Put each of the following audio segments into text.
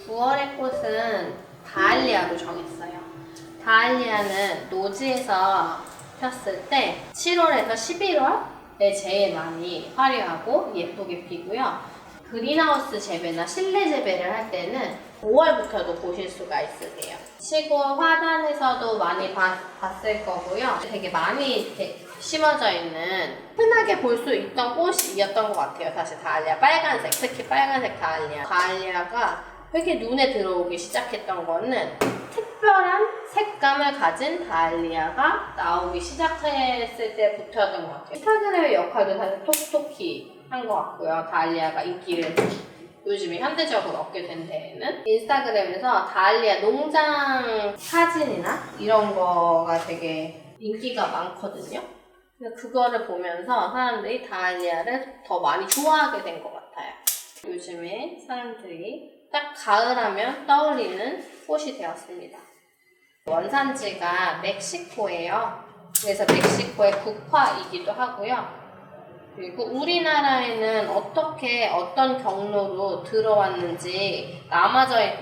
9월의 꽃은 다알리아로 정했어요. 다알리아는 노지에서 폈을 때 7월에서 11월에 제일 많이 화려하고 예쁘게 피고요. 그린하우스 재배나 실내 재배를 할 때는 5월부터도 보실 수가 있으세요. 시골 화단에서도 많이 봤을 거고요. 되게 많이 이렇게 심어져 있는 흔하게 볼 수 있던 꽃이었던 것 같아요. 사실 다알리아 빨간색, 특히 빨간색 다알리아가 되게 눈에 들어오기 시작했던 거는 특별한 색감을 가진 다알리아가 나오기 시작했을 때부터였던 것 같아요. 인스타그램의 역할도 사실 톡톡히 한 것 같고요. 다알리아가 인기를 요즘에 현대적으로 얻게 된 데에는 인스타그램에서 다알리아 농장 사진이나 이런 거가 되게 인기가 많거든요. 그래서 그거를 보면서 사람들이 다알리아를 더 많이 좋아하게 된 것 같아요. 요즘에 사람들이 딱 가을하면 떠올리는 꽃이 되었습니다. 원산지가 멕시코예요. 그래서 멕시코의 국화이기도 하고요. 그리고 우리나라에는 어떤 경로로 들어왔는지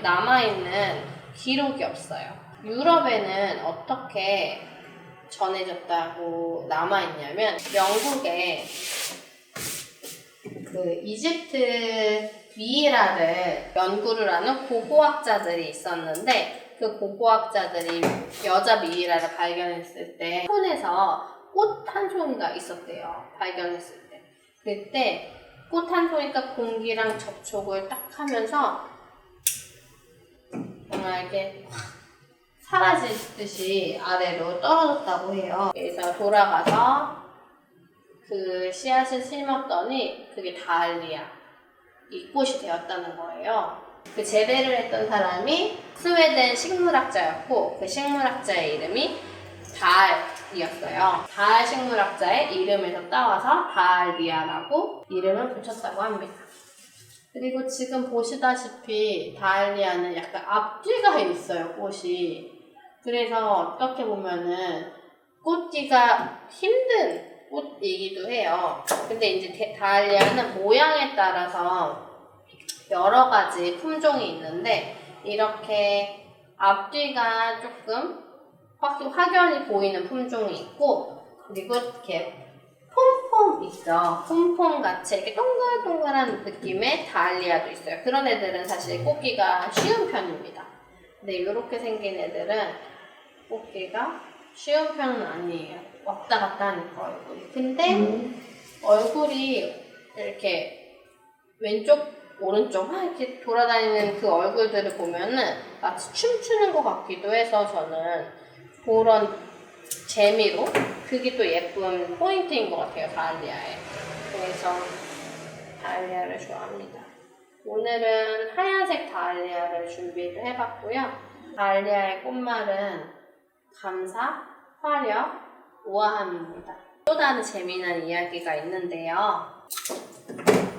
남아있는 기록이 없어요. 유럽에는 어떻게 전해졌다고 남아있냐면 영국에 그 이집트 미이라를 연구를 하는 고고학자들이 있었는데 그 고고학자들이 여자 미이라를 발견했을 때 손에서 꽃 한 송이가 있었대요. 발견했을 때. 그때 꽃 한 송이가 공기랑 접촉을 딱 하면서 정말 이렇게 사라지듯이 아래로 떨어졌다고 해요. 그래서 돌아가서 그 씨앗을 심었더니 그게 다알리아 이 꽃이 되었다는 거예요. 그 재배를 했던 사람이 스웨덴 식물학자였고 그 식물학자의 이름이 다알이었어요. 다알 식물학자의 이름에서 따와서 다알리아라고 이름을 붙였다고 합니다. 그리고 지금 보시다시피 다알리아는 약간 앞뒤가 있어요, 꽃이. 그래서 어떻게 보면은 꽂기가 힘든 꽃이기도 해요. 근데 이제 다알리아는 모양에 따라서 여러 가지 품종이 있는데 이렇게 앞뒤가 조금 확연히 보이는 품종이 있고 그리고 이렇게 폼폼 있죠. 폼폼 같이 이렇게 동글동글한 느낌의 다알리아도 있어요. 그런 애들은 사실 꽂기가 쉬운 편입니다. 근데 이렇게 생긴 애들은 꽂기가 쉬운 편은 아니에요. 왔다 갔다 하니까 얼굴이. 근데 얼굴이 이렇게 왼쪽 오른쪽 막 이렇게 돌아다니는 그 얼굴들을 보면은 마치 춤추는 것 같기도 해서 저는 그런 재미로 그게 또 예쁜 포인트인 것 같아요, 다알리아에. 그래서 다알리아를 좋아합니다. 오늘은 하얀색 다알리아를 준비를 해봤고요. 다알리아의 꽃말은 감사, 화려, 우아함입니다. 또 다른 재미난 이야기가 있는데요.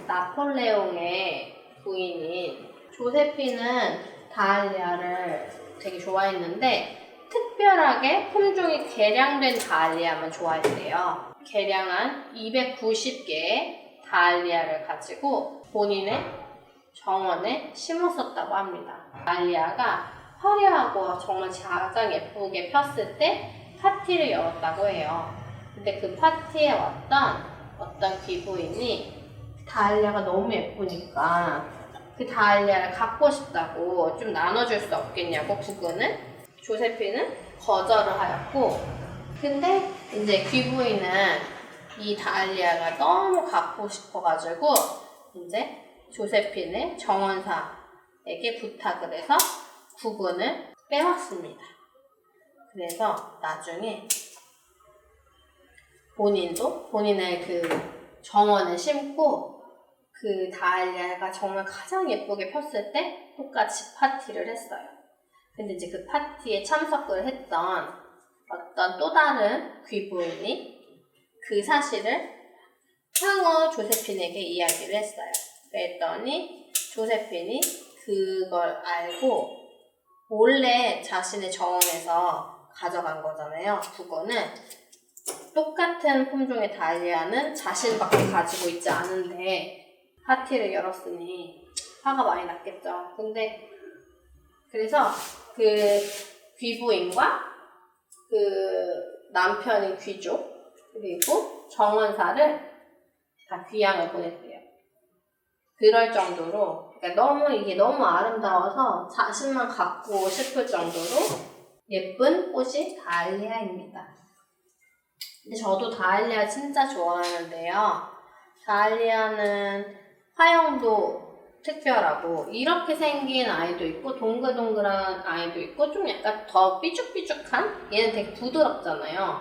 나폴레옹의 부인인 조세피는 다알리아를 되게 좋아했는데 특별하게 품종이 개량된 다알리아만 좋아했대요. 개량한 290개의 다알리아를 가지고 본인의 정원에 심었었다고 합니다. 다알리아가 화려하고 정말 가장 예쁘게 폈을 때 파티를 열었다고 해요. 근데 그 파티에 왔던 어떤 귀부인이 다알리아가 너무 예쁘니까 그 다알리아를 갖고 싶다고 좀 나눠줄 수 없겠냐고 부근을 조세피는 거절을 하였고 근데 이제 귀부인은 이 다알리아가 너무 갖고 싶어가지고 이제 조세피는 정원사에게 부탁을 해서 부근을 빼왔습니다. 그래서 나중에 본인도 본인의 그 정원을 심고 그 다알리아가 정말 가장 예쁘게 폈을 때 똑같이 파티를 했어요. 근데 이제 그 파티에 참석을 했던 어떤 또 다른 귀부인이 그 사실을 향후 조세핀에게 이야기를 했어요. 그랬더니 조세핀이 그걸 알고 몰래 자신의 정원에서 가져간 거잖아요. 그거는 똑같은 품종의 다알리아는 자신밖에 가지고 있지 않은데 파티를 열었으니 화가 많이 났겠죠. 근데 그래서 그 귀부인과 그 남편인 귀족 그리고 정원사를 다 귀향을 보냈대요. 그럴 정도로 그러니까 이게 너무 아름다워서 자신만 갖고 싶을 정도로 예쁜 꽃이 다알리아입니다. 근데 저도 다알리아 진짜 좋아하는데요. 다알리아는 화형도 특별하고 이렇게 생긴 아이도 있고 동글동글한 아이도 있고 좀 약간 더 삐죽삐죽한 얘는 되게 부드럽잖아요.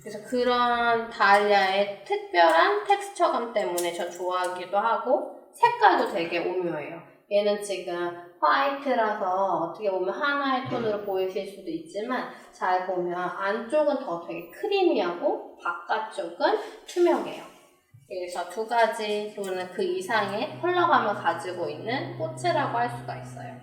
그래서 그런 다알리아의 특별한 텍스처감 때문에 전 좋아하기도 하고 색깔도 되게 오묘해요. 얘는 지금 화이트라서 어떻게 보면 하나의 톤으로 보이실 수도 있지만 잘 보면 안쪽은 더 되게 크리미하고 바깥쪽은 투명해요. 그래서 두 가지 또는 그 이상의 컬러감을 가지고 있는 꽃이라고 할 수가 있어요.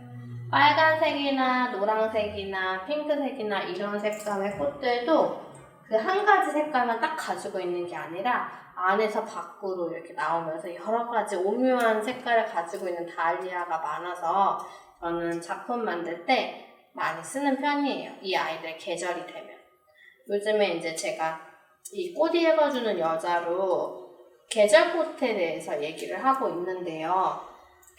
빨간색이나 노란색이나 핑크색이나 이런 색감의 꽃들도 그 한 가지 색감만 딱 가지고 있는 게 아니라 안에서 밖으로 이렇게 나오면서 여러 가지 오묘한 색깔을 가지고 있는 다알리아가 많아서 저는 작품 만들 때 많이 쓰는 편이에요. 이 아이들 계절이 되면. 요즘에 이제 제가 이 꽃 읽어주는 여자로 계절꽃에 대해서 얘기를 하고 있는데요.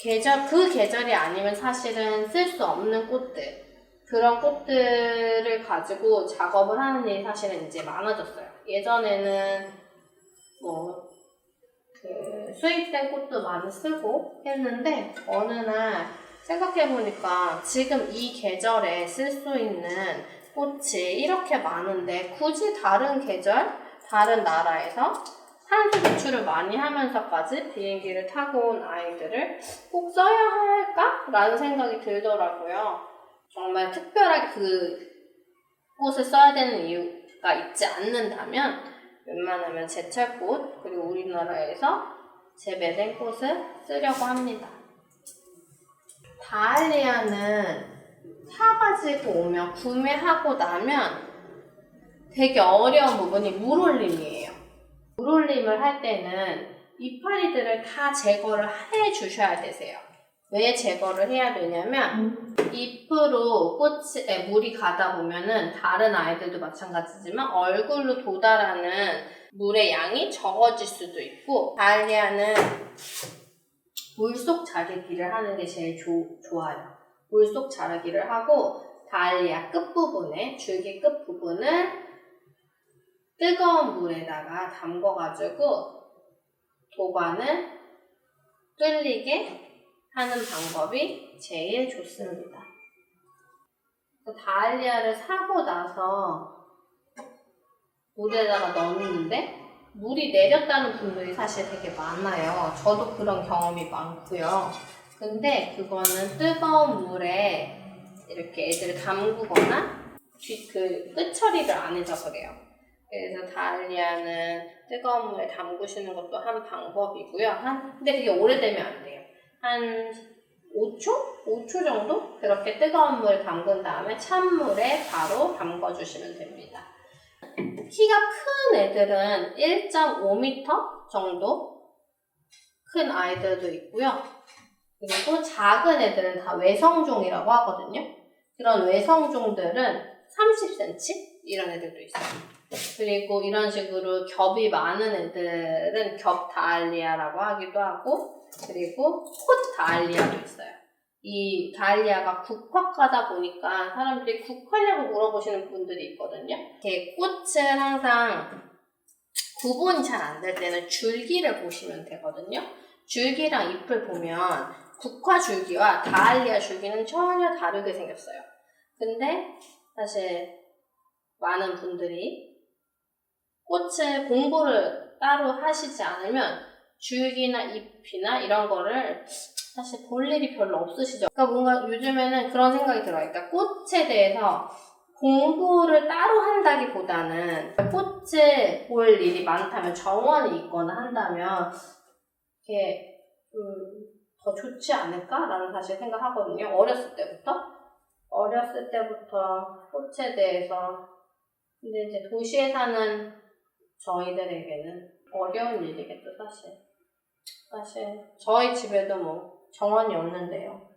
그 계절이 아니면 사실은 쓸 수 없는 꽃들, 그런 꽃들을 가지고 작업을 하는 일이 사실은 이제 많아졌어요. 예전에는 수입된 꽃도 많이 쓰고 했는데 어느 날 생각해보니까 지금 이 계절에 쓸 수 있는 꽃이 이렇게 많은데 굳이 다른 계절, 다른 나라에서 탄소 배출을 많이 하면서까지 비행기를 타고 온 아이들을 꼭 써야 할까? 라는 생각이 들더라고요. 정말 특별하게 그 꽃을 써야 되는 이유가 있지 않는다면 웬만하면 제철꽃 그리고 우리나라에서 재배된 꽃을 쓰려고 합니다. 다알리아는 사가지고 오면 구매하고 나면 되게 어려운 부분이 물올림이에요. 물올림을 할 때는 이파리들을 다 제거를 해 주셔야 되세요. 왜 제거를 해야 되냐면 잎으로 물이 가다 보면은 다른 아이들도 마찬가지지만 얼굴로 도달하는 물의 양이 적어질 수도 있고 다알리아는 물속 자르기를 하는 게 제일 좋아요. 물속 자르기를 하고 다알리아 끝부분에 줄기 끝부분을 뜨거운 물에다가 담궈가지고 도관을 뚫리게 하는 방법이 제일 좋습니다. 다알리아를 사고 나서 물에다가 넣었는데 물이 내렸다는 분들이 사실 되게 많아요. 저도 그런 경험이 많고요. 근데 그거는 뜨거운 물에 이렇게 애들을 담그거나 그 끝처리를 안 해서 그래요. 그래서 다알리아는 뜨거운 물에 담그시는 것도 한 방법이고요. 근데 그게 오래되면 안 돼요. 한 5초? 5초 정도? 그렇게 뜨거운 물에 담근 다음에 찬물에 바로 담궈주시면 됩니다. 키가 큰 애들은 1.5m 정도 큰 아이들도 있고요. 그리고 작은 애들은 다 외성종이라고 하거든요. 그런 외성종들은 30cm? 이런 애들도 있어요. 그리고 이런 식으로 겹이 많은 애들은 겹 다알리아라고 하기도 하고 그리고 콧 다알리아도 있어요. 이 다알리아가 국화과다 보니까 사람들이 국화냐고 물어보시는 분들이 있거든요. 이렇게 꽃은 항상 구분이 잘 안 될 때는 줄기를 보시면 되거든요. 줄기랑 잎을 보면 국화 줄기와 다알리아 줄기는 전혀 다르게 생겼어요. 근데 사실 많은 분들이 꽃을 공부를 따로 하시지 않으면 줄기나 잎이나 이런 거를 사실 볼 일이 별로 없으시죠. 그러니까 뭔가 요즘에는 그런 생각이 들어요. 그러니까 꽃에 대해서 공부를 따로 한다기보다는 꽃을 볼 일이 많다면 정원이 있거나 한다면 이게 더 좋지 않을까라는 사실 생각하거든요. 어렸을 때부터 꽃에 대해서. 근데 이제 도시에 사는 저희들에게는 어려운 일이겠죠, 사실 저희 집에도 정원이 없는데요.